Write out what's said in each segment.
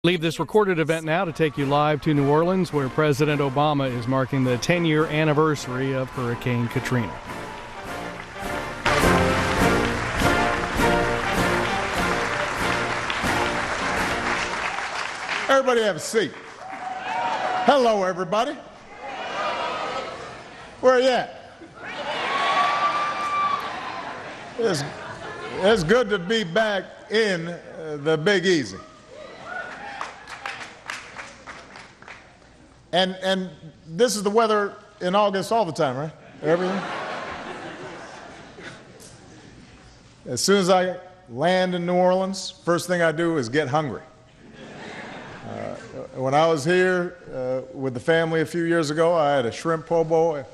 Leave this recorded event now to take you live to New Orleans, where President Obama is marking the 10-year anniversary of Hurricane Katrina. Everybody have a seat. Hello, everybody. Where are you at? It's good to be back in the Big Easy. And this is the weather in August all the time, right? Everything? As soon as I land in New Orleans, first thing I do is get hungry. When I was here with the family a few years ago, I had a shrimp po' boy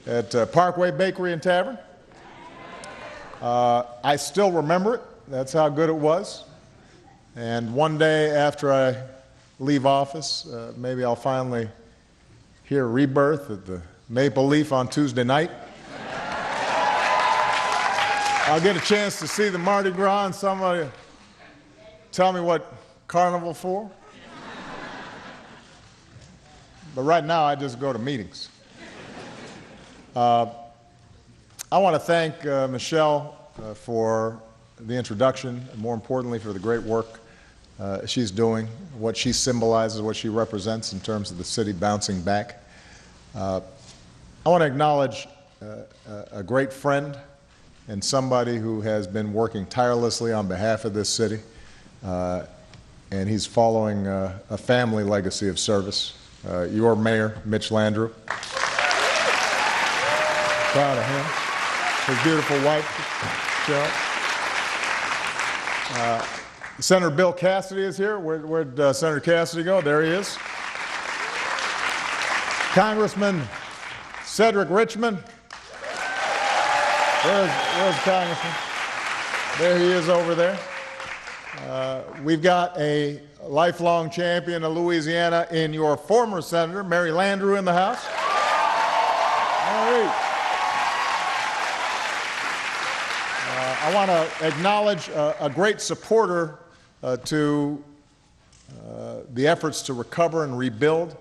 at Parkway Bakery and Tavern. I still remember it. That's how good it was. And one day after I leave office, maybe I'll finally hear Rebirth at the Maple Leaf on Tuesday night. I'll get a chance to see the Mardi Gras and somebody tell me what Carnival for. But right now, I just go to meetings. I want to thank Michelle for the introduction, and more importantly, for the great work she's doing, what she symbolizes, what she represents in terms of the city bouncing back. I want to acknowledge a great friend and somebody who has been working tirelessly on behalf of this city, and he's following a family legacy of service. Your mayor, Mitch Landrieu. Proud of him. His beautiful wife, Cheryl. Senator Bill Cassidy is here. Where'd Senator Cassidy go? There he is. Congressman Cedric Richmond. Where's the Congressman? There he is over there. We've got a lifelong champion of Louisiana in your former senator, Mary Landrieu, in the House. Mary. I want to acknowledge a great supporter to the efforts to recover and rebuild,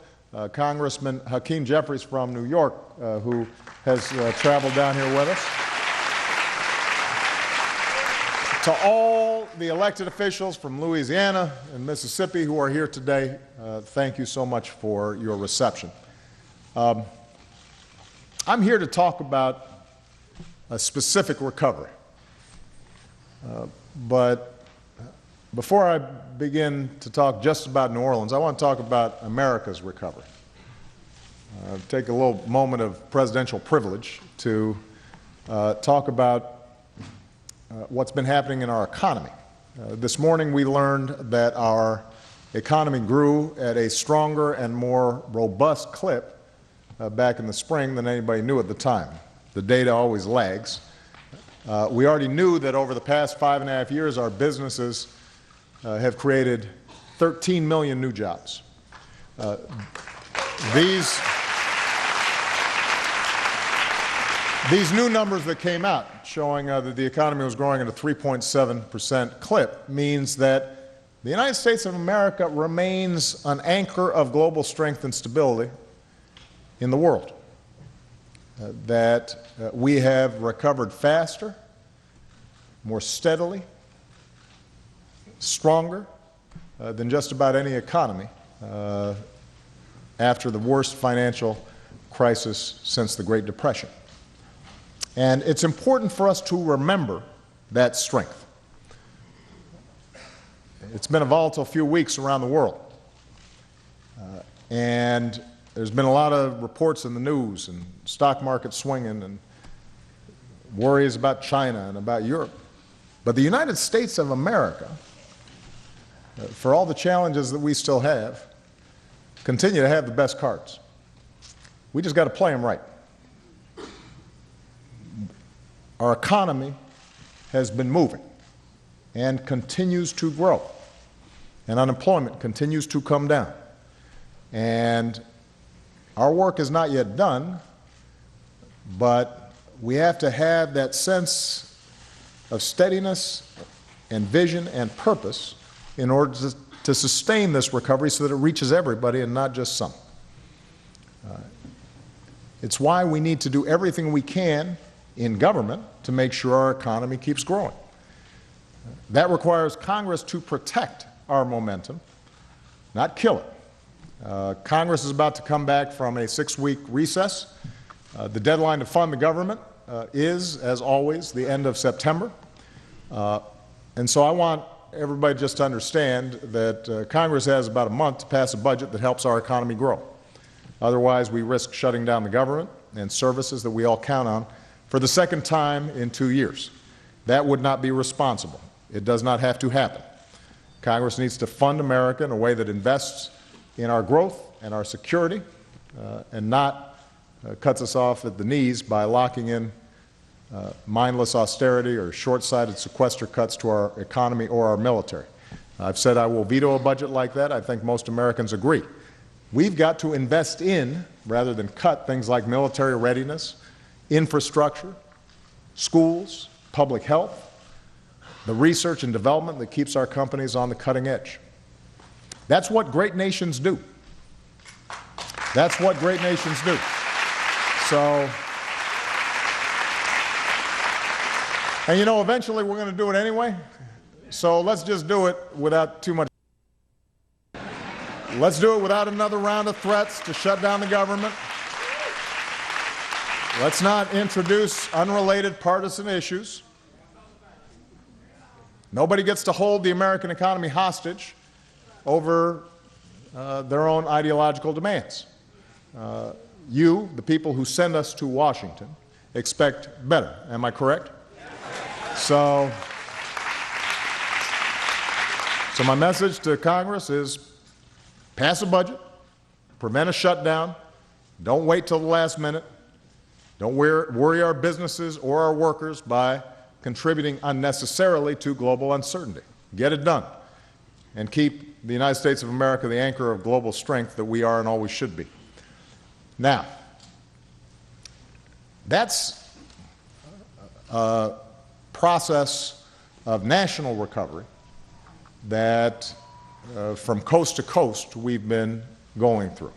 Congressman Hakeem Jeffries from New York, who has traveled down here with us. To all the elected officials from Louisiana and Mississippi who are here today, thank you so much for your reception. I'm here to talk about a specific recovery. But before I begin to talk just about New Orleans, I want to talk about America's recovery. Take a little moment of presidential privilege to talk about what's been happening in our economy. This morning we learned that our economy grew at a stronger and more robust clip back in the spring than anybody knew at the time. The data always lags. We already knew that over the past 5.5 years our businesses have created 13 million new jobs. These new numbers that came out showing that the economy was growing at a 3.7% clip means that the United States of America remains an anchor of global strength and stability in the world. That we have recovered faster, more steadily, stronger than just about any economy after the worst financial crisis since the Great Depression. And it's important for us to remember that strength. It's been a volatile few weeks around the world. And there's been a lot of reports in the news and stock market swinging and worries about China and about Europe. But the United States of America, for all the challenges that we still have, continue to have the best cards. We just got to play them right. Our economy has been moving and continues to grow, and unemployment continues to come down. And our work is not yet done, but we have to have that sense of steadiness and vision and purpose in order to sustain this recovery so that it reaches everybody and not just some. It's why we need to do everything we can in government to make sure our economy keeps growing. That requires Congress to protect our momentum, not kill it. Congress is about to come back from a 6-week recess. The deadline to fund the government is, as always, the end of September. And so I want everybody just to understand that Congress has about a month to pass a budget that helps our economy grow. Otherwise, we risk shutting down the government and services that we all count on for the second time in 2 years. That would not be responsible. It does not have to happen. Congress needs to fund America in a way that invests in our growth and our security and not cuts us off at the knees by locking in mindless austerity or short-sighted sequester cuts to our economy or our military. I've said I will veto a budget like that. I think most Americans agree. We've got to invest in, rather than cut, things like military readiness, infrastructure, schools, public health, the research and development that keeps our companies on the cutting edge. That's what great nations do. That's what great nations do. So, and you know, eventually we're going to do it anyway, so let's just do it without too much. Let's do it without another round of threats to shut down the government. Let's not introduce unrelated partisan issues. Nobody gets to hold the American economy hostage over their own ideological demands. You, the people who send us to Washington, expect better. Am I correct? So my message to Congress is pass a budget, prevent a shutdown, don't wait till the last minute, don't worry our businesses or our workers by contributing unnecessarily to global uncertainty. Get it done, and keep the United States of America the anchor of global strength that we are and always should be. Now, that's a process of national recovery that from coast to coast we've been going through.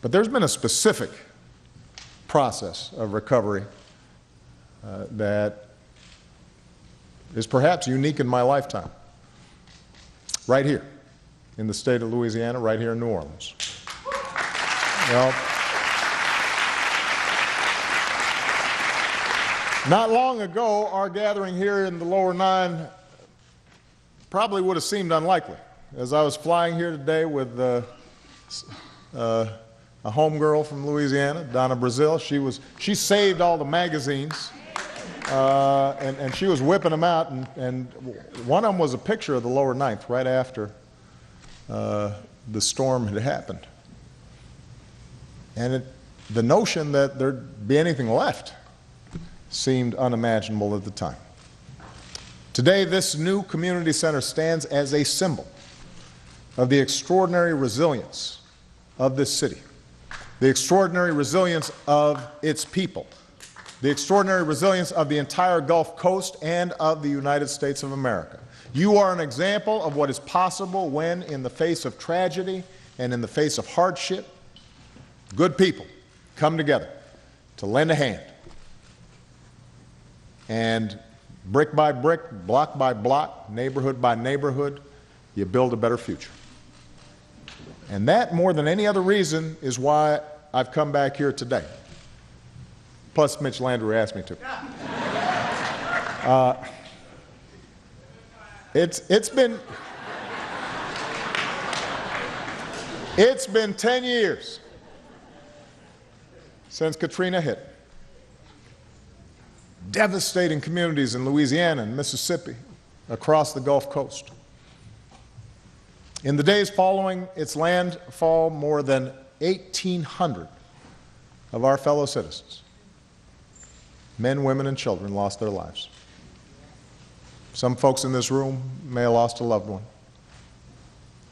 But there's been a specific process of recovery that is perhaps unique in my lifetime. Right here in the state of Louisiana, right here in New Orleans. Well, not long ago, our gathering here in the lower 9 probably would have seemed unlikely. As I was flying here today with a homegirl from Louisiana, Donna Brazil, she saved all the magazines, and she was whipping them out, and one of them was a picture of the lower 9th right after the storm had happened. And the notion that there'd be anything left seemed unimaginable at the time. Today, this new community center stands as a symbol of the extraordinary resilience of this city, the extraordinary resilience of its people, the extraordinary resilience of the entire Gulf Coast and of the United States of America. You are an example of what is possible when, in the face of tragedy and in the face of hardship, good people come together to lend a hand. And brick by brick, block by block, neighborhood by neighborhood, you build a better future. And that, more than any other reason, is why I've come back here today. Plus, Mitch Landrieu asked me to. It's been 10 years since Katrina hit. Devastating communities in Louisiana and Mississippi, across the Gulf Coast. In the days following its landfall, more than 1,800 of our fellow citizens, men, women, and children, lost their lives. Some folks in this room may have lost a loved one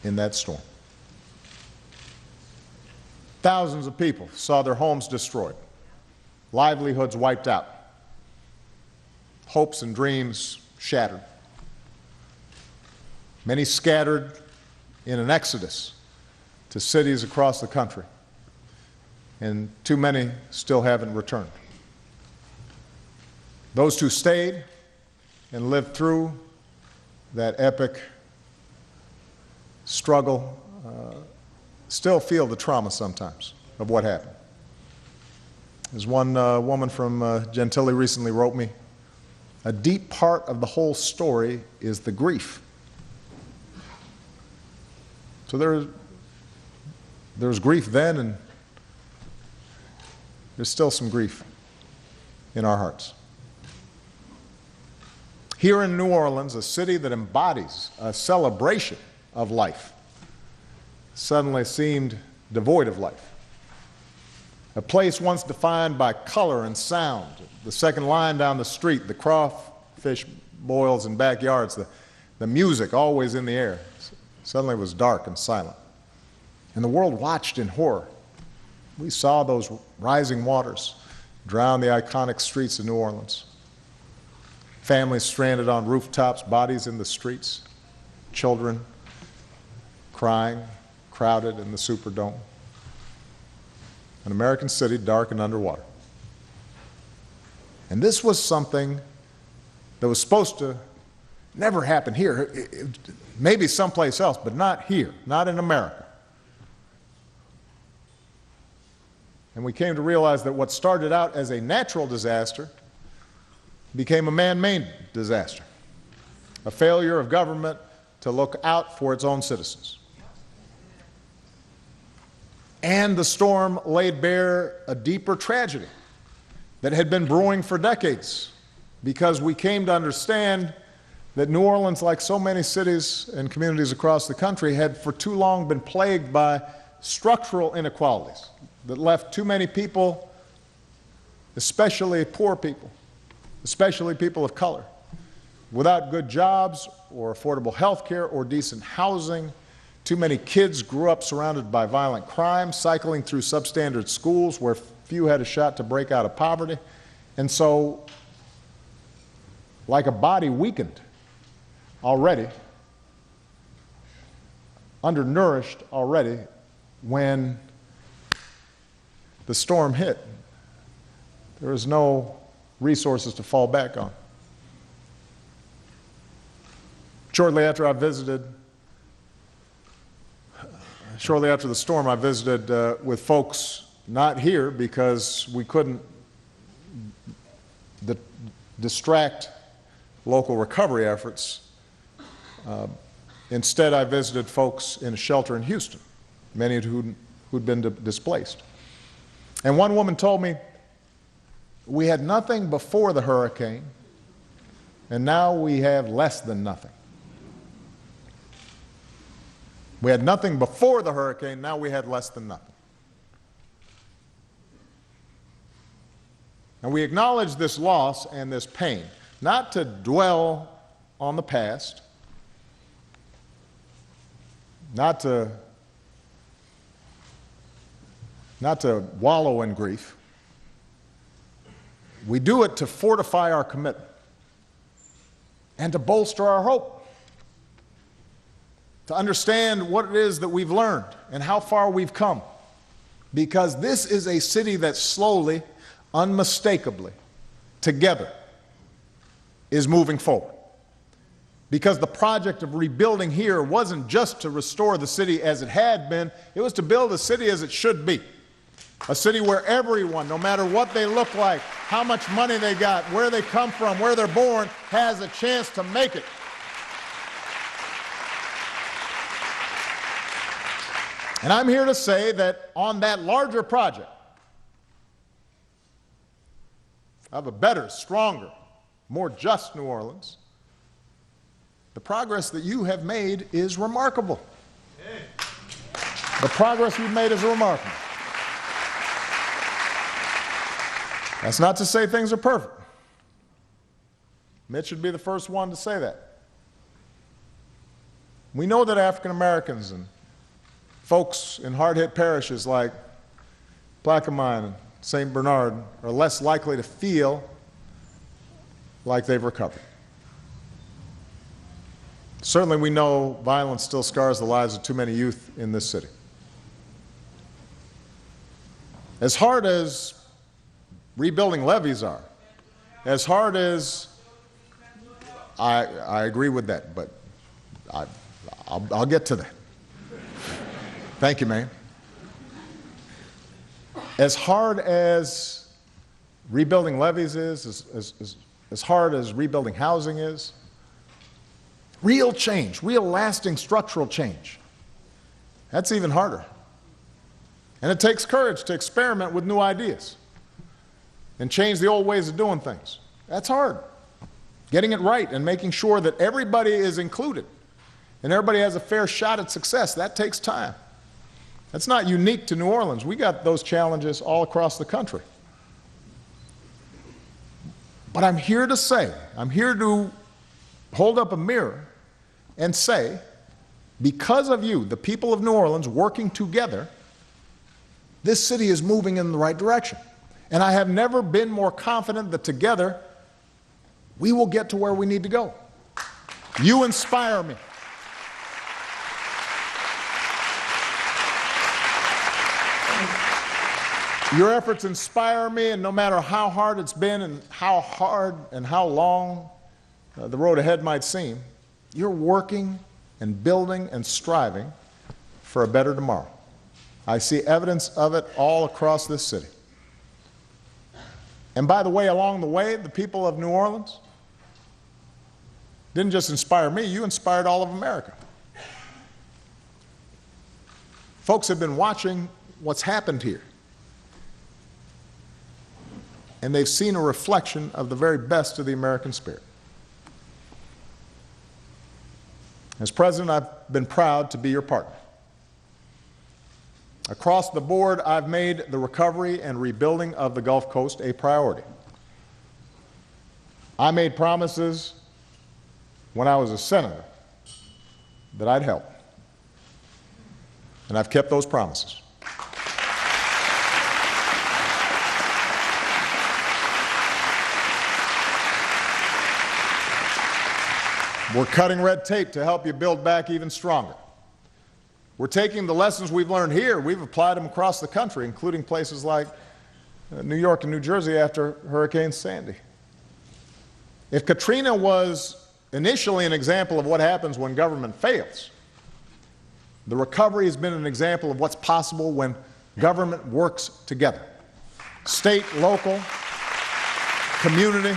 in that storm. Thousands of people saw their homes destroyed, livelihoods wiped out, hopes and dreams shattered. many scattered in an exodus to cities across the country, and too many still haven't returned. Those who stayed and lived through that epic struggle still feel the trauma sometimes of what happened. As one woman from Gentilly recently wrote me, a deep part of the whole story is the grief. So there's grief then, and there's still some grief in our hearts. Here in New Orleans, a city that embodies a celebration of life, suddenly seemed devoid of life. A place once defined by color and sound, the second line down the street, the crawfish boils in backyards, the music always in the air, suddenly was dark and silent. And the world watched in horror. We saw those rising waters drown the iconic streets of New Orleans. Families stranded on rooftops, bodies in the streets, children crying, crowded in the Superdome. An American city dark and underwater. And this was something that was supposed to never happen here. Maybe someplace else, but not here, not in America. And we came to realize that what started out as a natural disaster became a man-made disaster, a failure of government to look out for its own citizens. And the storm laid bare a deeper tragedy that had been brewing for decades, because we came to understand that New Orleans, like so many cities and communities across the country, had for too long been plagued by structural inequalities that left too many people, especially poor people, especially people of color, without good jobs or affordable health care or decent housing. Too many kids grew up surrounded by violent crime, cycling through substandard schools where few had a shot to break out of poverty. And so, like a body weakened already, undernourished already, when the storm hit, there was no resources to fall back on. Shortly after the storm, I visited with folks not here because we couldn't distract local recovery efforts. Instead, I visited folks in a shelter in Houston, many who'd been displaced. And one woman told me, we had nothing before the hurricane, and now we have less than nothing. We had nothing before the hurricane, now we had less than nothing. And we acknowledge this loss and this pain, not to dwell on the past, not to wallow in grief. We do it to fortify our commitment and to bolster our hope, to understand what it is that we've learned and how far we've come. Because this is a city that slowly, unmistakably, together, is moving forward. Because the project of rebuilding here wasn't just to restore the city as it had been, it was to build a city as it should be. A city where everyone, no matter what they look like, how much money they got, where they come from, where they're born, has a chance to make it. And I'm here to say that on that larger project of a better, stronger, more just New Orleans, the progress that you have made is remarkable. The progress you've made is remarkable. That's not to say things are perfect. Mitch should be the first one to say that. We know that African Americans and folks in hard-hit parishes like Plaquemine and St. Bernard are less likely to feel like they've recovered. Certainly we know violence still scars the lives of too many youth in this city. As hard as rebuilding levees are, as hard as I agree with that, but I'll get to that. Thank you, ma'am. As hard as rebuilding levees is, as hard as rebuilding housing is, real change, real lasting structural change, that's even harder. And it takes courage to experiment with new ideas and change the old ways of doing things. That's hard. Getting it right and making sure that everybody is included and everybody has a fair shot at success, that takes time. That's not unique to New Orleans. We got those challenges all across the country. But I'm here to say, I'm here to hold up a mirror and say, because of you, the people of New Orleans working together, this city is moving in the right direction. And I have never been more confident that together we will get to where we need to go. You inspire me. Your efforts inspire me, and no matter how hard it's been and how hard and how long the road ahead might seem, you're working and building and striving for a better tomorrow. I see evidence of it all across this city. And by the way, along the way, the people of New Orleans didn't just inspire me, you inspired all of America. Folks have been watching what's happened here, and they've seen a reflection of the very best of the American spirit. As president, I've been proud to be your partner. Across the board, I've made the recovery and rebuilding of the Gulf Coast a priority. I made promises when I was a senator that I'd help, and I've kept those promises. We're cutting red tape to help you build back even stronger. We're taking the lessons we've learned here, we've applied them across the country, including places like New York and New Jersey after Hurricane Sandy. If Katrina was initially an example of what happens when government fails, the recovery has been an example of what's possible when government works together. State, local, community,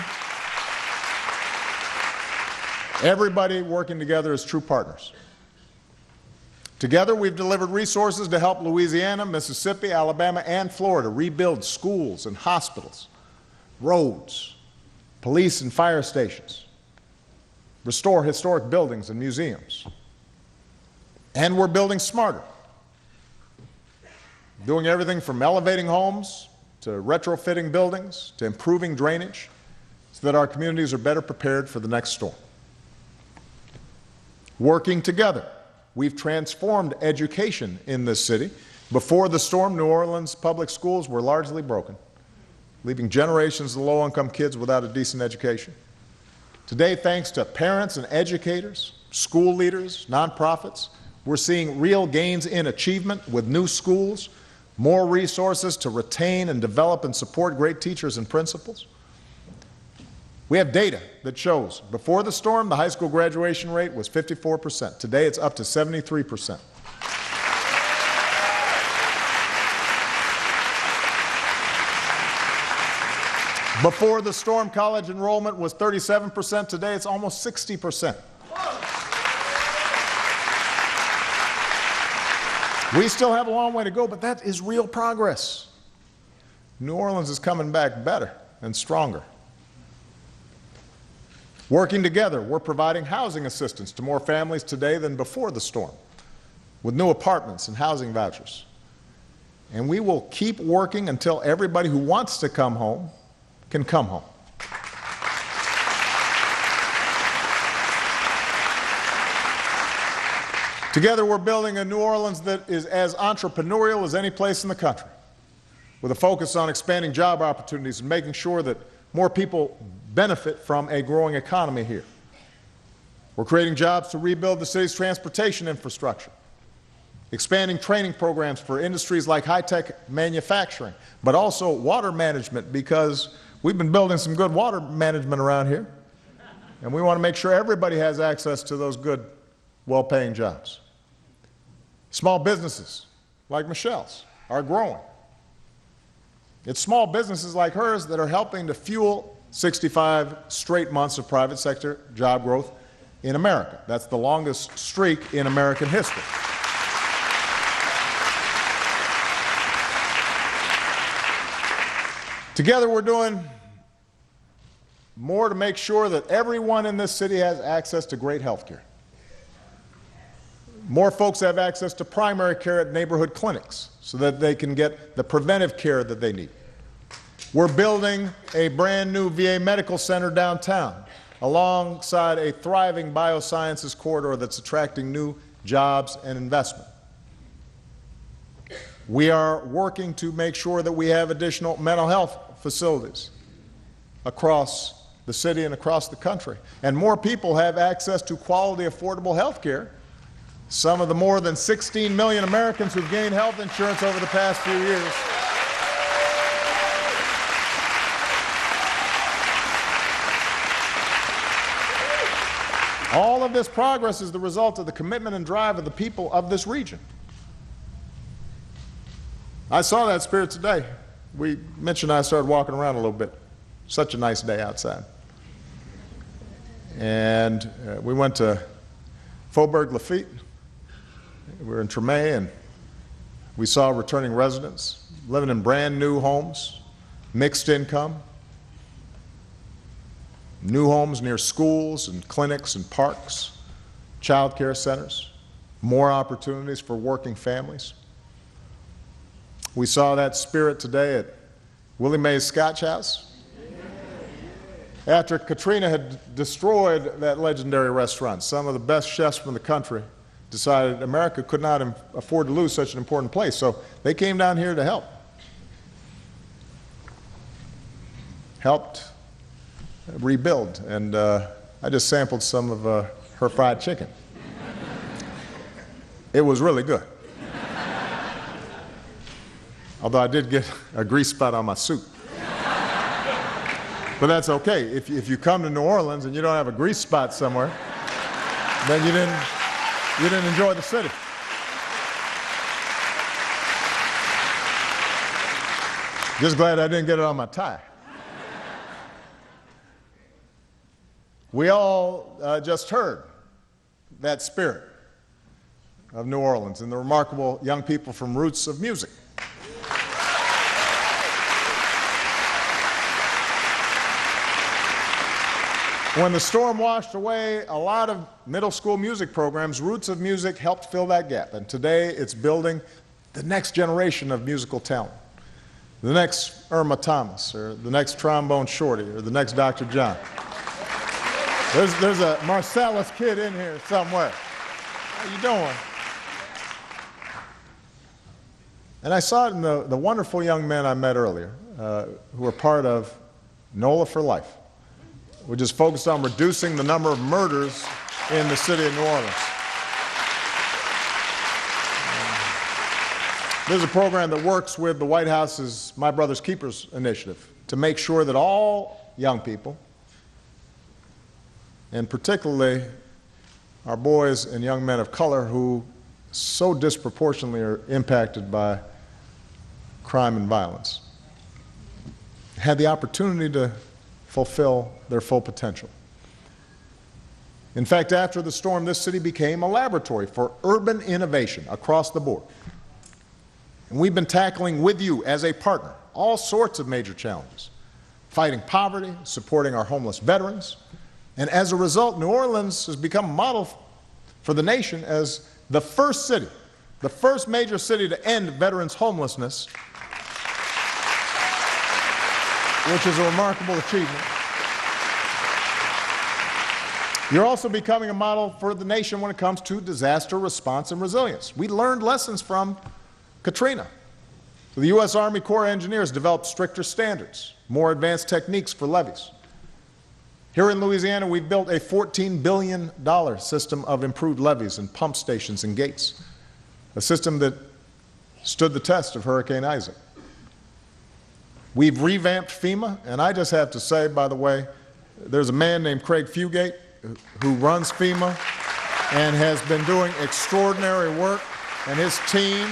everybody working together as true partners. Together, we've delivered resources to help Louisiana, Mississippi, Alabama, and Florida rebuild schools and hospitals, roads, police and fire stations, restore historic buildings and museums. And we're building smarter, doing everything from elevating homes to retrofitting buildings to improving drainage so that our communities are better prepared for the next storm. Working together, we've transformed education in this city. Before the storm, New Orleans public schools were largely broken, leaving generations of low-income kids without a decent education. Today, thanks to parents and educators, school leaders, nonprofits, we're seeing real gains in achievement with new schools, more resources to retain and develop and support great teachers and principals. We have data that shows before the storm, the high school graduation rate was 54%. Today, it's up to 73%. Before the storm, college enrollment was 37%. Today, it's almost 60%. We still have a long way to go, but that is real progress. New Orleans is coming back better and stronger. Working together, we're providing housing assistance to more families today than before the storm, with new apartments and housing vouchers. And we will keep working until everybody who wants to come home can come home. Together, we're building a New Orleans that is as entrepreneurial as any place in the country, with a focus on expanding job opportunities and making sure that more people benefit from a growing economy here. We're creating jobs to rebuild the city's transportation infrastructure, expanding training programs for industries like high-tech manufacturing, but also water management, because we've been building some good water management around here, and we want to make sure everybody has access to those good, well-paying jobs. Small businesses like Michelle's are growing. It's small businesses like hers that are helping to fuel 65 straight months of private sector job growth in America. That's the longest streak in American history. Together we're doing more to make sure that everyone in this city has access to great health care. More folks have access to primary care at neighborhood clinics so that they can get the preventive care that they need. We're building a brand new VA medical center downtown alongside a thriving biosciences corridor that's attracting new jobs and investment. We are working to make sure that we have additional mental health facilities across the city and across the country. And more people have access to quality, affordable health care. Some of the more than 16 million Americans who've gained health insurance over the past few years all of this progress is the result of the commitment and drive of the people of this region. I saw that spirit today. Mitch and I started walking around a little bit. Such a nice day outside. And we went to Faubourg Lafitte. We were in Tremé, and we saw returning residents living in brand new homes, mixed income, new homes near schools and clinics and parks, child care centers, more opportunities for working families. We saw that spirit today at Willie Mae's Scotch House. After Katrina had destroyed that legendary restaurant, some of the best chefs from the country decided America could not afford to lose such an important place, so they came down here to helped rebuild, and I just sampled some of her fried chicken. It was really good. Although I did get a grease spot on my suit. But that's okay. If you come to New Orleans and you don't have a grease spot somewhere, then you didn't enjoy the city. Just glad I didn't get it on my tie. We all just heard that spirit of New Orleans and the remarkable young people from Roots of Music. When the storm washed away a lot of middle school music programs, Roots of Music helped fill that gap. And today it's building the next generation of musical talent. The next Irma Thomas, or the next Trombone Shorty, or the next Dr. John. There's a Marcellus kid in here somewhere. How you doing? And I saw it in the wonderful young men I met earlier, who are part of NOLA for Life, which is focused on reducing the number of murders in the city of New Orleans. There's a program that works with the White House's My Brother's Keepers initiative to make sure that all young people, and particularly our boys and young men of color who so disproportionately are impacted by crime and violence, had the opportunity to fulfill their full potential. In fact, after the storm, this city became a laboratory for urban innovation across the board. And we've been tackling with you as a partner all sorts of major challenges, fighting poverty, supporting our homeless veterans, and as a result, New Orleans has become a model for the nation as the first city, the first major city to end veterans' homelessness, which is a remarkable achievement. You're also becoming a model for the nation when it comes to disaster response and resilience. We learned lessons from Katrina. So the U.S. Army Corps of Engineers developed stricter standards, more advanced techniques for levees. Here in Louisiana, we've built a $14 billion system of improved levees and pump stations and gates, a system that stood the test of Hurricane Isaac. We've revamped FEMA, and I just have to say, by the way, there's a man named Craig Fugate who runs FEMA and has been doing extraordinary work, and his team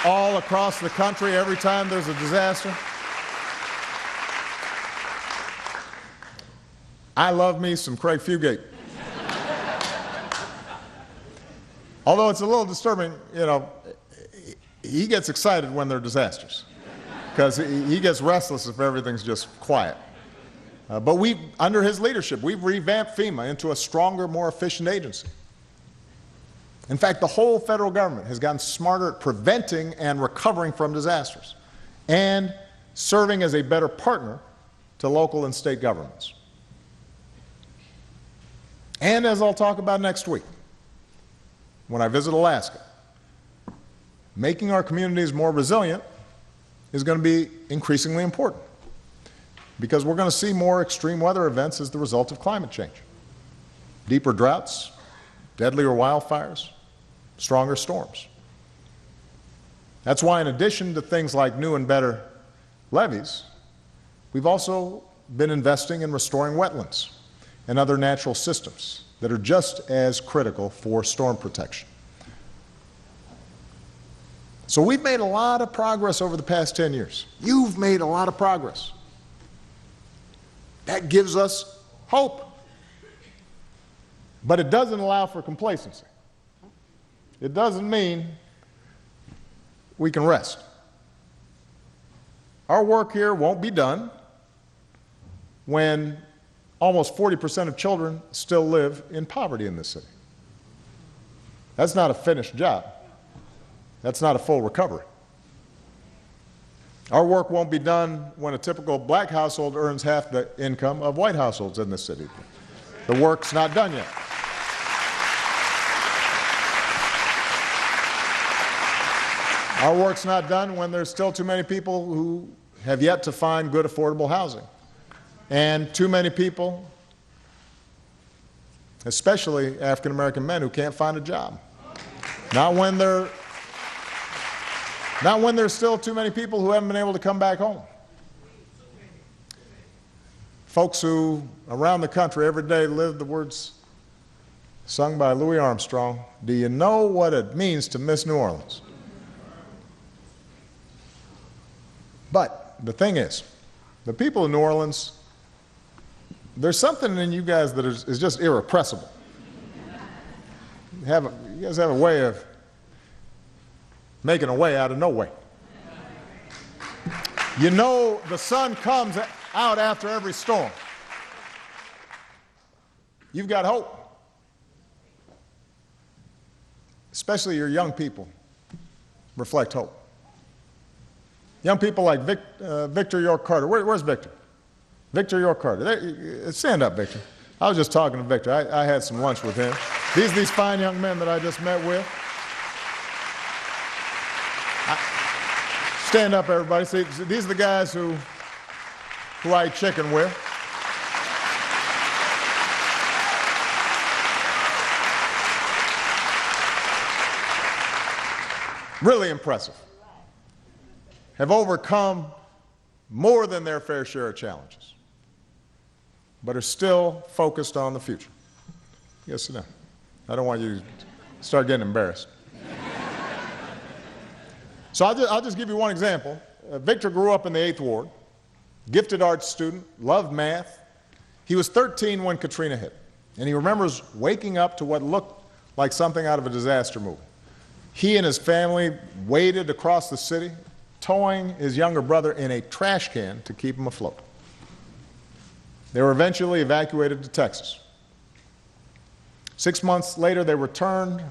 all across the country every time there's a disaster. I love me some Craig Fugate. Although it's a little disturbing, you know, he gets excited when there are disasters because he gets restless if everything's just quiet. But under his leadership, we've revamped FEMA into a stronger, more efficient agency. In fact, the whole federal government has gotten smarter at preventing and recovering from disasters and serving as a better partner to local and state governments. And as I'll talk about next week, when I visit Alaska, making our communities more resilient is going to be increasingly important because we're going to see more extreme weather events as the result of climate change. Deeper droughts, deadlier wildfires, stronger storms. That's why in addition to things like new and better levees, we've also been investing in restoring wetlands and other natural systems that are just as critical for storm protection. So we've made a lot of progress over the past 10 years. You've made a lot of progress. That gives us hope. But it doesn't allow for complacency. It doesn't mean we can rest. Our work here won't be done when almost 40% of children still live in poverty in this city. That's not a finished job. That's not a full recovery. Our work won't be done when a typical black household earns half the income of white households in this city. The work's not done yet. Our work's not done when there's still too many people who have yet to find good affordable housing. And too many people, especially African American men, who can't find a job. Not when there's still too many people who haven't been able to come back home. Folks who, around the country, every day live the words sung by Louis Armstrong, "Do you know what it means to miss New Orleans?" But the thing is, the people of New Orleans, there's something in you guys that is just irrepressible. You guys have a way of making a way out of no way. You know the sun comes out after every storm. You've got hope. Especially your young people reflect hope. Young people like Victor York Carter. Where's Victor? Victor York Carter. Stand up, Victor. I was just talking to Victor. I had some lunch with him. These fine young men that I just met with. Stand up, everybody. See, these are the guys who I eat chicken with. Really impressive. Have overcome more than their fair share of challenges, but are still focused on the future. Yes or no? I don't want you to start getting embarrassed. So I'll just give you one example. Victor grew up in the 8th Ward, gifted arts student, loved math. He was 13 when Katrina hit, and he remembers waking up to what looked like something out of a disaster movie. He and his family waded across the city, towing his younger brother in a trash can to keep him afloat. They were eventually evacuated to Texas. 6 months later, they returned,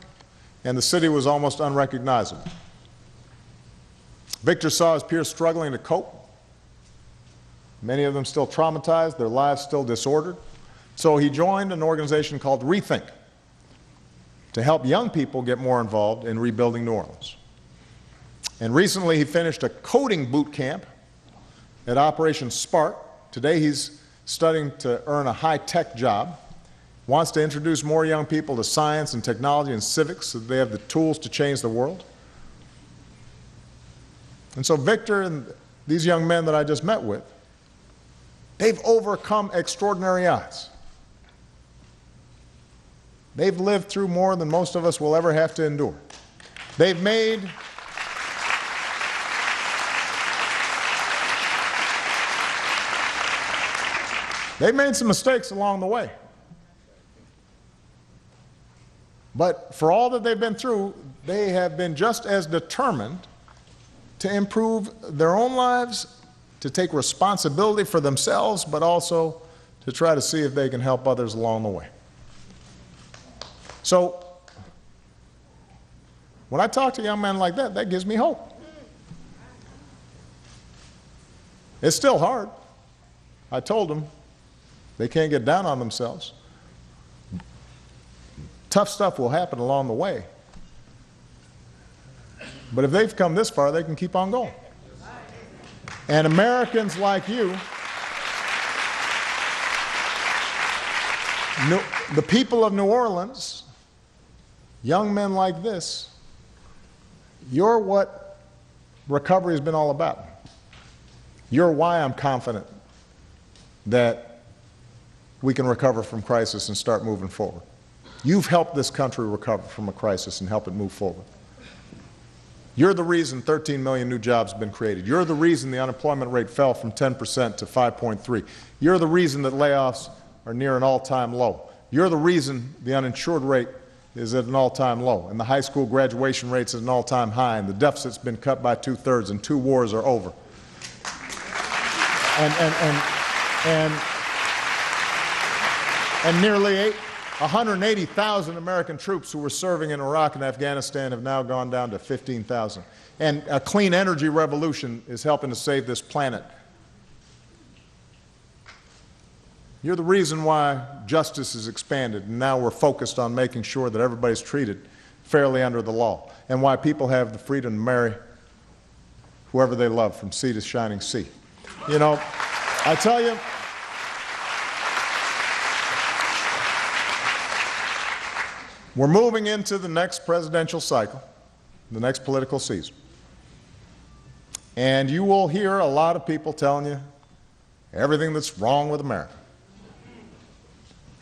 and the city was almost unrecognizable. Victor saw his peers struggling to cope, many of them still traumatized, their lives still disordered. So he joined an organization called Rethink to help young people get more involved in rebuilding New Orleans. And recently he finished a coding boot camp at Operation Spark. Today he's studying to earn a high-tech job, wants to introduce more young people to science and technology and civics so that they have the tools to change the world. And so Victor and these young men that I just met with, they've overcome extraordinary odds. They've lived through more than most of us will ever have to endure. They've made some mistakes along the way. But for all that they've been through, they have been just as determined to improve their own lives, to take responsibility for themselves, but also to try to see if they can help others along the way. So when I talk to young men like that, that gives me hope. It's still hard. I told them they can't get down on themselves. Tough stuff will happen along the way. But if they've come this far, they can keep on going. And Americans like you, the people of New Orleans, young men like this, you're what recovery has been all about. You're why I'm confident that we can recover from crisis and start moving forward. You've helped this country recover from a crisis and help it move forward. You're the reason 13 million new jobs have been created. You're the reason the unemployment rate fell from 10% to 5.3. You're the reason that layoffs are near an all-time low. You're the reason the uninsured rate is at an all-time low, and the high school graduation rate's at an all-time high, and the deficit's been cut by 2/3, and 2 wars are over. And nearly 180,000 American troops who were serving in Iraq and Afghanistan have now gone down to 15,000. And a clean energy revolution is helping to save this planet. You're the reason why justice is expanded, and now we're focused on making sure that everybody's treated fairly under the law, and why people have the freedom to marry whoever they love from sea to shining sea. You know, I tell you, we're moving into the next presidential cycle, the next political season. And you will hear a lot of people telling you everything that's wrong with America.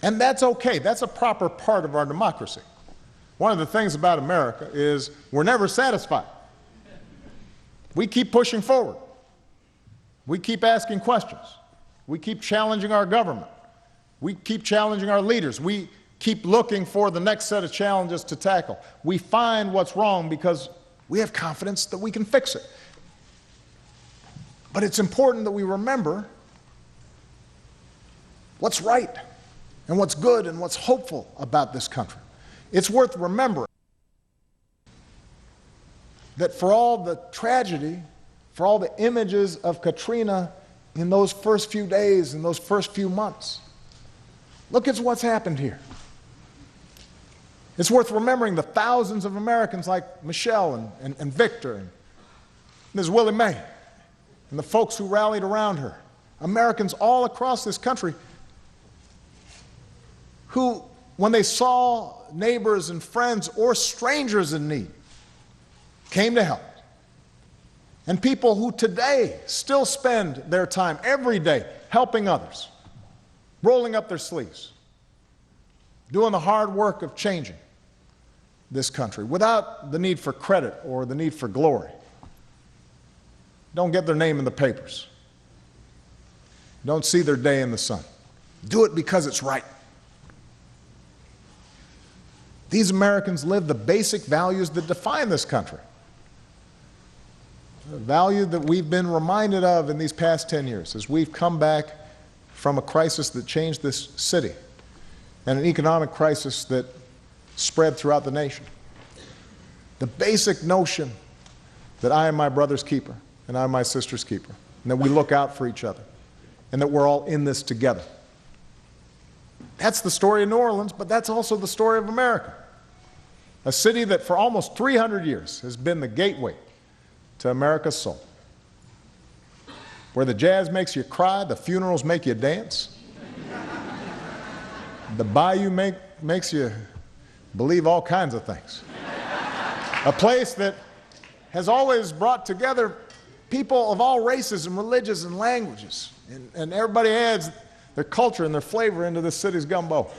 And that's okay. That's a proper part of our democracy. One of the things about America is we're never satisfied. We keep pushing forward. We keep asking questions. We keep challenging our government. We keep challenging our leaders. We keep looking for the next set of challenges to tackle. We find what's wrong because we have confidence that we can fix it. But it's important that we remember what's right and what's good and what's hopeful about this country. It's worth remembering that for all the tragedy, for all the images of Katrina in those first few days, in those first few months, look at what's happened here. It's worth remembering the thousands of Americans like Michelle and Victor and Ms. Willie Mae and the folks who rallied around her. Americans all across this country who, when they saw neighbors and friends or strangers in need, came to help. And people who today still spend their time every day helping others, rolling up their sleeves, doing the hard work of changing this country without the need for credit or the need for glory. Don't get their name in the papers. Don't see their day in the sun. Do it because it's right. These Americans live the basic values that define this country. A value that we've been reminded of in these past 10 years as we've come back from a crisis that changed this city and an economic crisis that spread throughout the nation. The basic notion that I am my brother's keeper and I am my sister's keeper, and that we look out for each other, and that we're all in this together. That's the story of New Orleans, but that's also the story of America. A city that for almost 300 years has been the gateway to America's soul, where the jazz makes you cry, the funerals make you dance, The bayou makes you believe all kinds of things. A place that has always brought together people of all races and religions and languages. And everybody adds their culture and their flavor into this city's gumbo.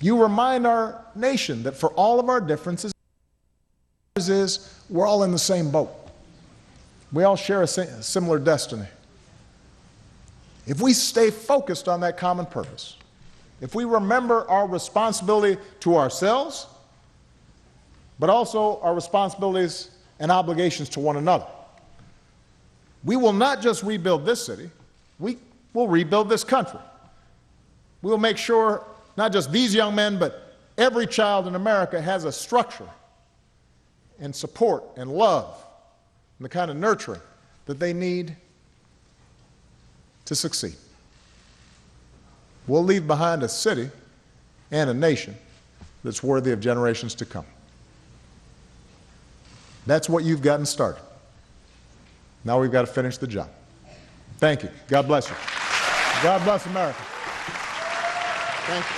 You remind our nation that for all of our differences, we're all in the same boat. We all share a similar destiny. If we stay focused on that common purpose, if we remember our responsibility to ourselves, but also our responsibilities and obligations to one another, we will not just rebuild this city, we will rebuild this country. We will make sure not just these young men, but every child in America has a structure and support and love and the kind of nurturing that they need to succeed. We'll leave behind a city and a nation that's worthy of generations to come. That's what you've gotten started. Now we've got to finish the job. Thank you. God bless you. God bless America. Thank you.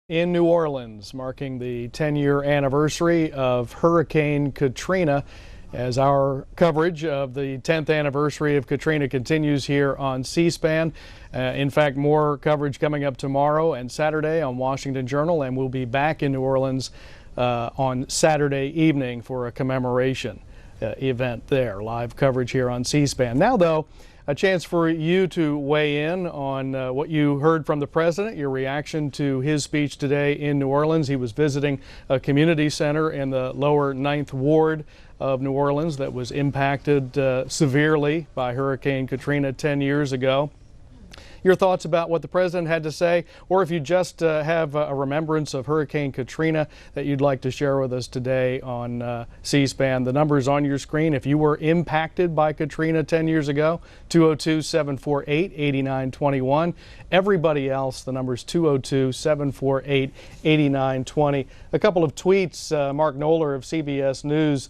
in New Orleans, marking the 10-year anniversary of Hurricane Katrina. As our coverage of the 10th anniversary of Katrina continues here on C-SPAN. In fact, more coverage coming up tomorrow and Saturday on Washington Journal, and we'll be back in New Orleans on Saturday evening for a commemoration event there. Live coverage here on C-SPAN. Now, though, a chance for you to weigh in on what you heard from the president, your reaction to his speech today in New Orleans. He was visiting a community center in the lower 9th Ward of New Orleans that was impacted severely by Hurricane Katrina 10 years ago. Your thoughts about what the president had to say, or if you just have a remembrance of Hurricane Katrina that you'd like to share with us today on C-SPAN. The number's on your screen. If you were impacted by Katrina 10 years ago, 202-748-8921. Everybody else, the number's 202-748-8920. A couple of tweets. Mark Knoller of CBS News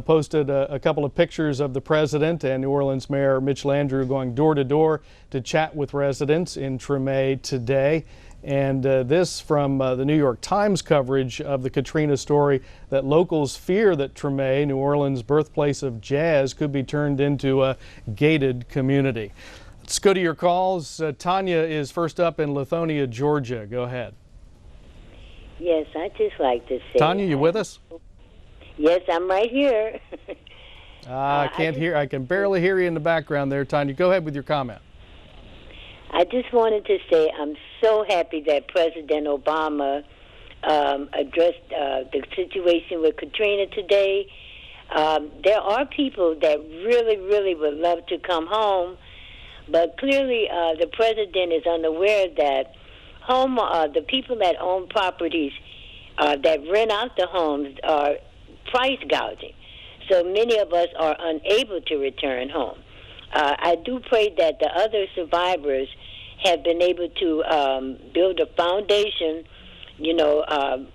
posted a couple of pictures of the president and New Orleans Mayor Mitch Landrieu going door to door to chat with residents in Treme today. And this from the New York Times coverage of the Katrina story, that locals fear that Treme, New Orleans' birthplace of jazz, could be turned into a gated community. Let's go to your calls. Tanya is first up in Lithonia, Georgia. Go ahead. Yes, I'd just like to say... Tanya, you with us? Yes, I'm right here. I can't hear. I can barely hear you in the background there, Tanya. Go ahead with your comment. I just wanted to say I'm so happy that President Obama addressed the situation with Katrina today. There are people that really, really would love to come home, but clearly the president is unaware that the people that own properties that rent out the homes are price gouging. So many of us are unable to return home. I do pray that the other survivors have been able to build a foundation,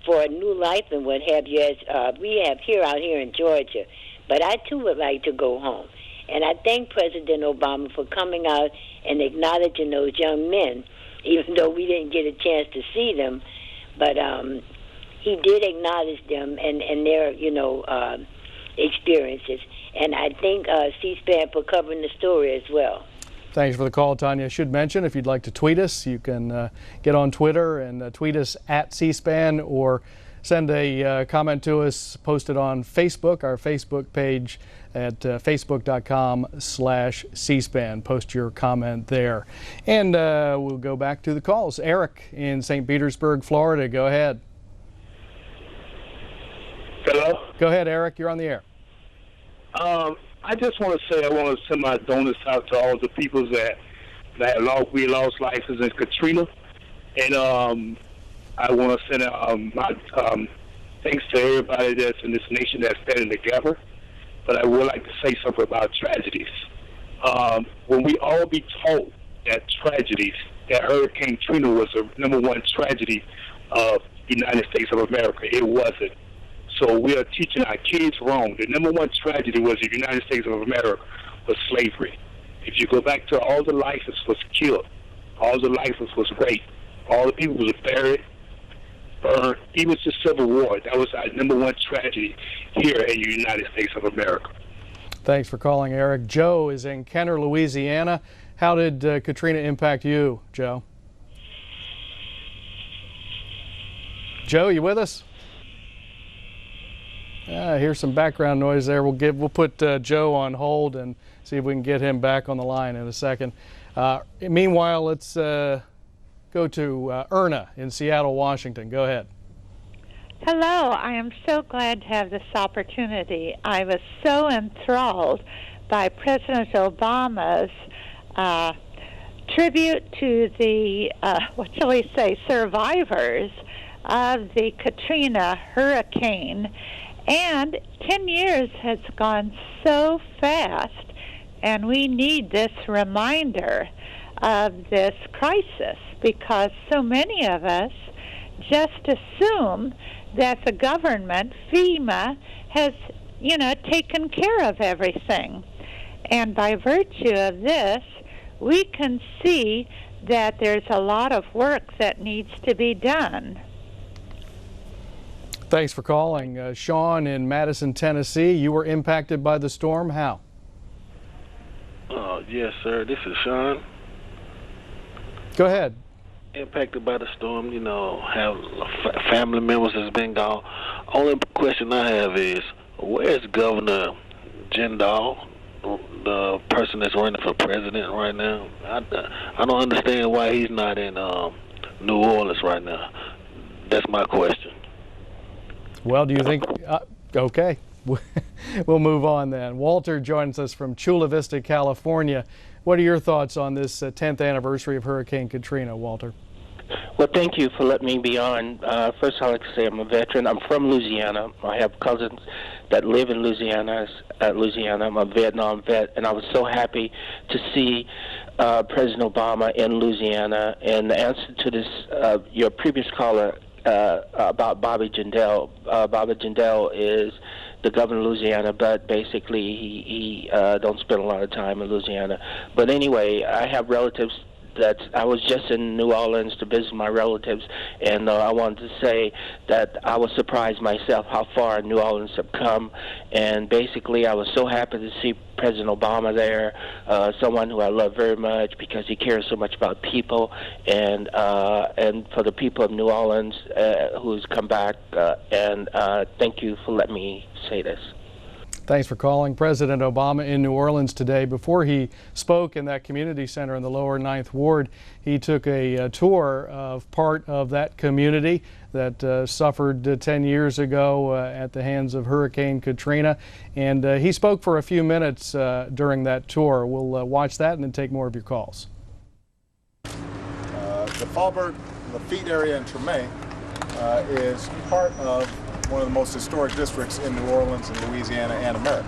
for a new life and what have you, as we have here out here in Georgia. But I, too, would like to go home. And I thank President Obama for coming out and acknowledging those young men, even though we didn't get a chance to see them. But he did acknowledge them and their, experiences. And I thank C-SPAN for covering the story as well. Thanks for the call, Tanya. I should mention, if you'd like to tweet us, you can get on Twitter and tweet us at C-SPAN, or send a comment to us, post it on Facebook, our Facebook page at facebook.com/C-SPAN. Post your comment there. And we'll go back to the calls. Eric in St. Petersburg, Florida. Go ahead. Hello? Go ahead, Eric. You're on the air. I just want to say I want to send my donuts out to all the people that we lost lives in Katrina. And I want to send my thanks to everybody that's in this nation that's standing together. But I would like to say something about tragedies. When we all be told that tragedies, that Hurricane Katrina was the #1 tragedy of the United States of America, it wasn't. So we are teaching our kids wrong. The #1 tragedy was the United States of America was slavery. If you go back to all the lives was killed, all the lives was raped, all the people was buried, burned, even the Civil War. That was our #1 tragedy here in the United States of America. Thanks for calling, Eric. Joe is in Kenner, Louisiana. How did Katrina impact you, Joe? Joe, you with us? I hear some background noise there. We'll put Joe on hold and see if we can get him back on the line in a second. Meanwhile, let's go to Erna in Seattle, Washington. Go ahead. Hello. I am so glad to have this opportunity. I was so enthralled by President Obama's tribute to the, survivors of the Katrina hurricane. And 10 years has gone so fast, and we need this reminder of this crisis, because so many of us just assume that the government, FEMA, has, taken care of everything. And by virtue of this, we can see that there's a lot of work that needs to be done. Thanks for calling. Sean in Madison, Tennessee, you were impacted by the storm. How? Yes, sir. This is Sean. Go ahead. Impacted by the storm, you know, have family members that's been gone. Only question I have is, where's Governor Jindal, the person that's running for president right now? I don't understand why he's not in New Orleans right now. That's my question. Well, do you think, okay, we'll move on then. Walter joins us from Chula Vista, California. What are your thoughts on this 10th anniversary of Hurricane Katrina, Walter? Well, thank you for letting me be on. First, I'd like to say I'm a veteran. I'm from Louisiana. I have cousins that live in Louisiana. I'm a Vietnam vet, and I was so happy to see President Obama in Louisiana. And the answer to this, your previous caller about Bobby Jindal. Bobby Jindal is the governor of Louisiana, but basically he don't spend a lot of time in Louisiana. But anyway, I have relatives that I was just in New Orleans to visit my relatives, and I wanted to say that I was surprised myself how far New Orleans have come. And basically, I was so happy to see President Obama there, someone who I love very much because he cares so much about people, and for the people of New Orleans who's come back. And thank you for letting me say this. Thanks for calling. President Obama in New Orleans today. Before he spoke in that community center in the lower 9th Ward, he took a tour of part of that community that suffered 10 years ago at the hands of Hurricane Katrina. And he spoke for a few minutes during that tour. We'll watch that and then take more of your calls. The Faubourg Lafitte area in Treme is part of one of the most historic districts in New Orleans and Louisiana and America.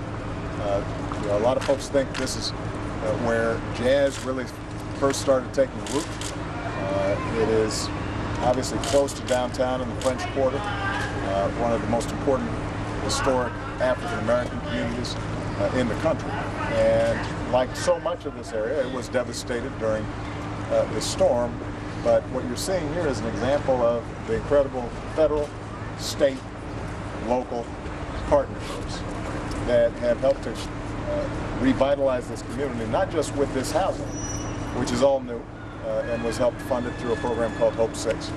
A lot of folks think this is where jazz really first started taking root. It is obviously close to downtown in the French Quarter, one of the most important historic African-American communities in the country. And like so much of this area, it was devastated during the storm. But what you're seeing here is an example of the incredible federal, state, local partnerships that have helped to revitalize this community, not just with this housing, which is all new and was helped funded through a program called Hope 6,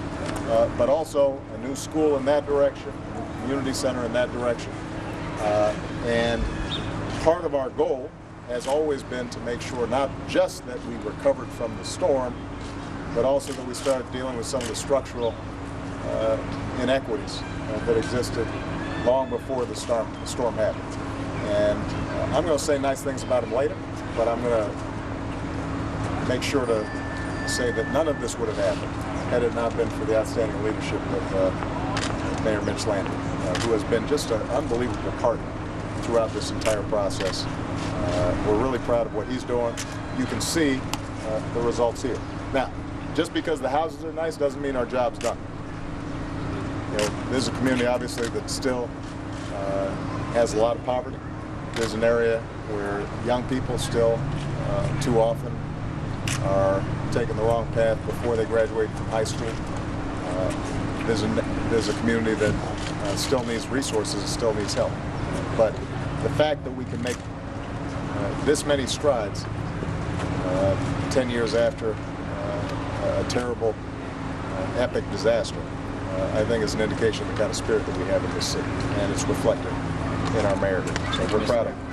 but also a new school in that direction, a new community center in that direction. And part of our goal has always been to make sure not just that we recovered from the storm, but also that we started dealing with some of the structural inequities that existed long before the storm happened. And I'm going to say nice things about him later, but I'm going to make sure to say that none of this would have happened had it not been for the outstanding leadership of Mayor Mitch Landry, who has been just an unbelievable partner throughout this entire process. We're really proud of what he's doing. You can see the results here. Now, just because the houses are nice doesn't mean our job's done. This is a community, obviously, that still has a lot of poverty. There's an area where young people still too often are taking the wrong path before they graduate from high school. There's a community that still needs resources and still needs help. But the fact that we can make this many strides 10 years after a terrible, epic disaster, I think is an indication of the kind of spirit that we have in this city, and it's reflected in our mayor here. So we're proud of him.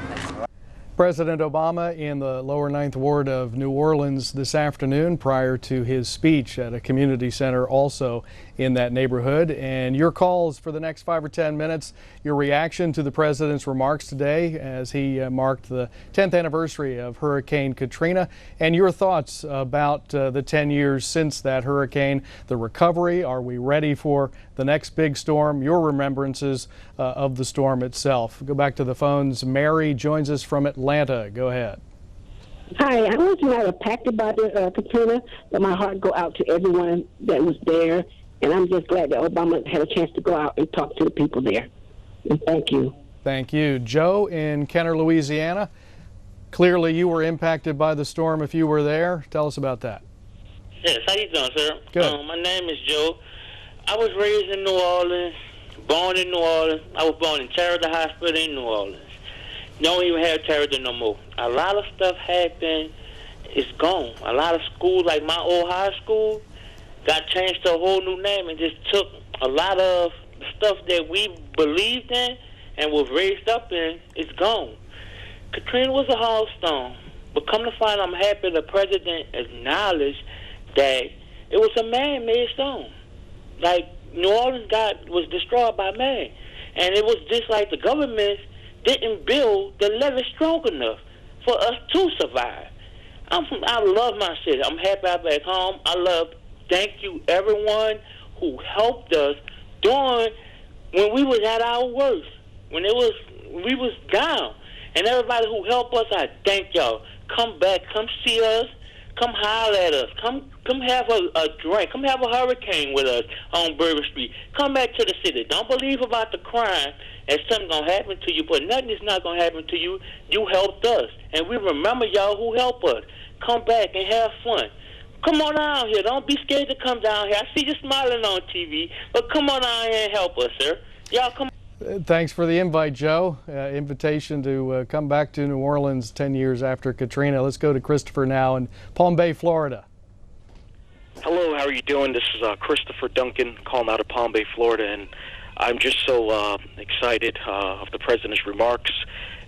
President Obama in the lower 9th Ward of New Orleans this afternoon prior to his speech at a community center also in that neighborhood. And your calls for the next 5 or 10 minutes, your reaction to the president's remarks today as he marked the 10th anniversary of Hurricane Katrina, and your thoughts about the 10 years since that hurricane, the recovery. Are we ready for the next big storm? Your remembrances of the storm itself. Go back to the phones. Mary joins us from Atlanta. Go ahead. Hi, I was not impacted by the Katrina, but my heart go out to everyone that was there, and I'm just glad that Obama had a chance to go out and talk to the people there. And thank you. Thank you. Joe in Kenner, Louisiana. Clearly you were impacted by the storm if you were there. Tell us about that. Yes, how you doing, sir? Good. My name is Joe. I was raised in New Orleans, Born in New Orleans. I was born in Charity Hospital in New Orleans. Don't even have Charity no more. A lot of stuff happened. It's gone. A lot of schools, like my old high school, got changed to a whole new name and just took a lot of stuff that we believed in and was raised up in. It's gone. Katrina was a hailstone, but come to find, I'm happy the president acknowledged that it was a man-made storm. Like New Orleans was destroyed by man, and it was just like the government didn't build the levee strong enough for us to survive. I love my city. I'm happy I'm back home. Thank you everyone who helped us during when we was at our worst, when we was down. And everybody who helped us, I thank y'all. Come back, come see us, come holler at us, come have a drink, come have a hurricane with us on Bourbon Street. Come back to the city. Don't believe about the crime and something gonna happen to you, but nothing is not gonna happen to you. You helped us, and we remember y'all who helped us. Come back and have fun. Come on down here. Don't be scared to come down here. I see you smiling on TV, but come on down here and help us, sir. Y'all come. Thanks for the invite, Joe. Invitation to come back to New Orleans 10 years after Katrina. Let's go to Christopher now in Palm Bay, Florida. Hello, how are you doing? This is Christopher Duncan calling out of Palm Bay, Florida, and I'm just so excited of the President's remarks.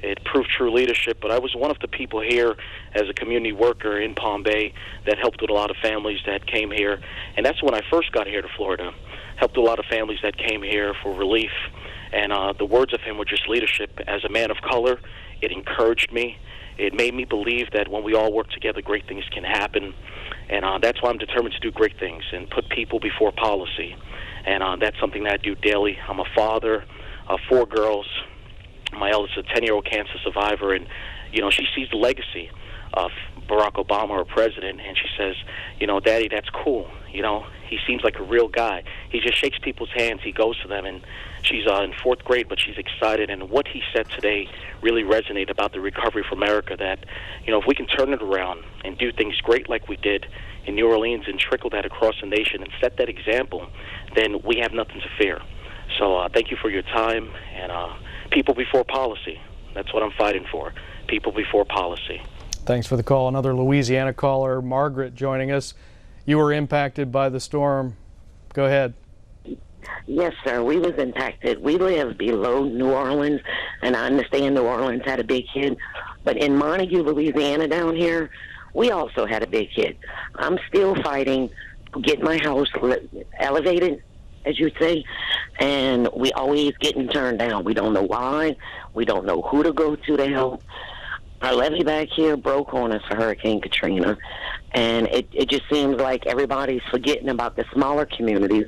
It proved true leadership, but I was one of the people here as a community worker in Palm Bay that helped with a lot of families that came here, and that's when I first got here to Florida. Helped a lot of families that came here for relief, and the words of him were just leadership. As a man of color, it encouraged me. It made me believe that when we all work together, great things can happen, and that's why I'm determined to do great things and put people before policy, and that's something that I do daily. I'm a father of 4 girls. My eldest is a 10-year-old cancer survivor, and, you know, she sees the legacy of Barack Obama, our president, and she says, you know, Daddy, that's cool. You know, he seems like a real guy. He just shakes people's hands. He goes to them, and she's in 4th grade, but she's excited. And what he said today really resonated about the recovery for America, that, you know, if we can turn it around and do things great like we did in New Orleans and trickle that across the nation and set that example, then we have nothing to fear. So thank you for your time, and people before policy. That's what I'm fighting for, people before policy. Thanks for the call. Another Louisiana caller, Margaret, joining us. You were impacted by the storm. Go ahead. Yes, sir. We was impacted. We live below New Orleans, and I understand New Orleans had a big hit. But in Montague, Louisiana down here, we also had a big hit. I'm still fighting to get my house elevated, as you say, and we always getting turned down. We don't know why. We don't know who to go to help. Our levee back here broke on us for Hurricane Katrina, and it just seems like everybody's forgetting about the smaller communities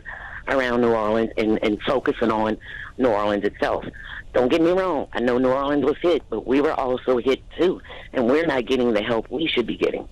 around New Orleans and focusing on New Orleans itself. Don't get me wrong, I know New Orleans was hit, but we were also hit too, and we're not getting the help we should be getting.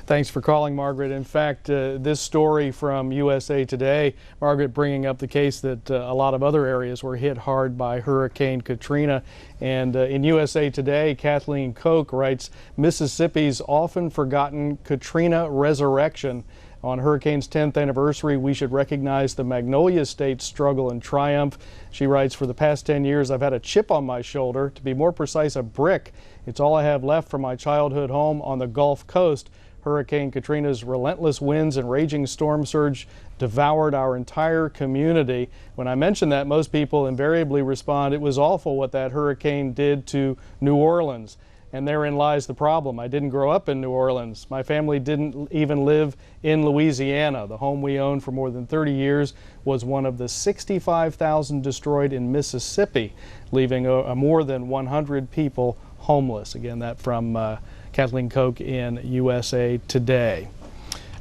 Thanks for calling, Margaret. In fact, this story from USA Today, Margaret bringing up the case that a lot of other areas were hit hard by Hurricane Katrina. And in USA Today, Kathleen Koch writes, Mississippi's often forgotten Katrina resurrection. On Hurricane's 10th anniversary, we should recognize the Magnolia State's struggle and triumph. She writes, for the past 10 years, I've had a chip on my shoulder. To be more precise, a brick. It's all I have left from my childhood home on the Gulf Coast. Hurricane Katrina's relentless winds and raging storm surge devoured our entire community. When I mention that, most people invariably respond, it was awful what that hurricane did to New Orleans. And therein lies the problem. I didn't grow up in New Orleans. My family didn't even live in Louisiana. The home we owned for more than 30 years was one of the 65,000 destroyed in Mississippi, leaving more than 100 people homeless. Again, that from Kathleen Koch in USA Today.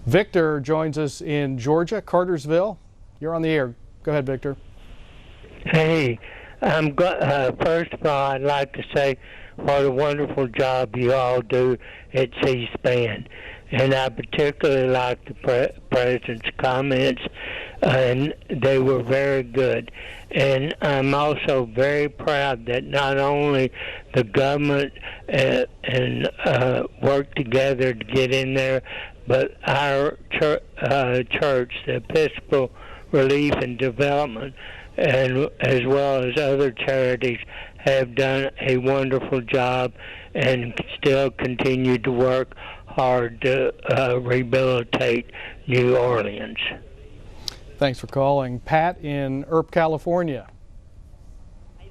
Victor joins us in Georgia, Cartersville. You're on the air. Go ahead, Victor. Hey, first of all, I'd like to say what a wonderful job you all do at C-SPAN. And I particularly like the President's comments, and they were very good. And I'm also very proud that not only the government and worked together to get in there, but our church, the Episcopal Relief and Development, and as well as other charities have done a wonderful job and still continue to work hard to rehabilitate New Orleans. Thanks for calling. Pat in Earp, California.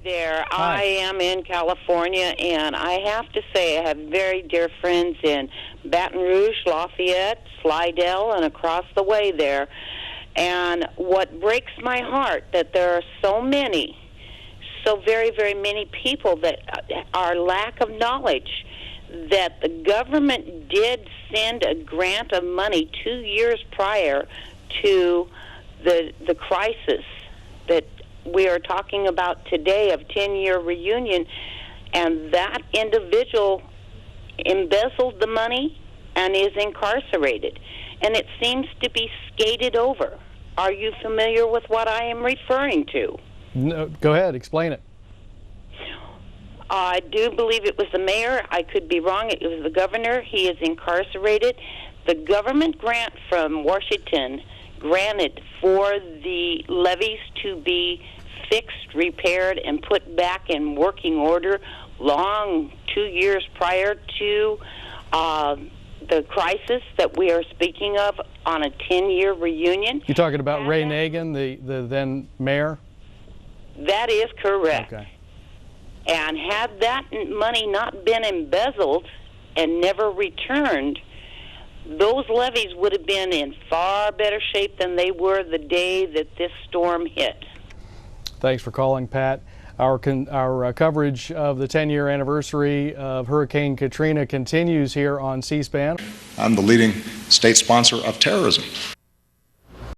There. Hi. I am in California, and I have to say I have very dear friends in Baton Rouge, Lafayette, Slidell, and across the way there. And what breaks my heart that there are so many, so very, very many people that are lack of knowledge that the government did send a grant of money 2 years prior to the crisis that we are talking about today of 10-year reunion, and that individual embezzled the money and is incarcerated, and it seems to be skated over. Are you familiar with what I am referring to? No, go ahead, explain it. I do believe it was the mayor. I could be wrong. It was the governor. He is incarcerated. The government grant from Washington granted for the levees to be fixed, repaired, and put back in working order 2 years prior to the crisis that we are speaking of on a 10-year reunion. You're talking about Ray Nagin, the then mayor? That is correct. Okay. And had that money not been embezzled and never returned, those levees would have been in far better shape than they were the day that this storm hit. Thanks for calling, Pat. Our coverage of the 10-year anniversary of Hurricane Katrina continues here on C-SPAN. I'm the leading state sponsor of terrorism.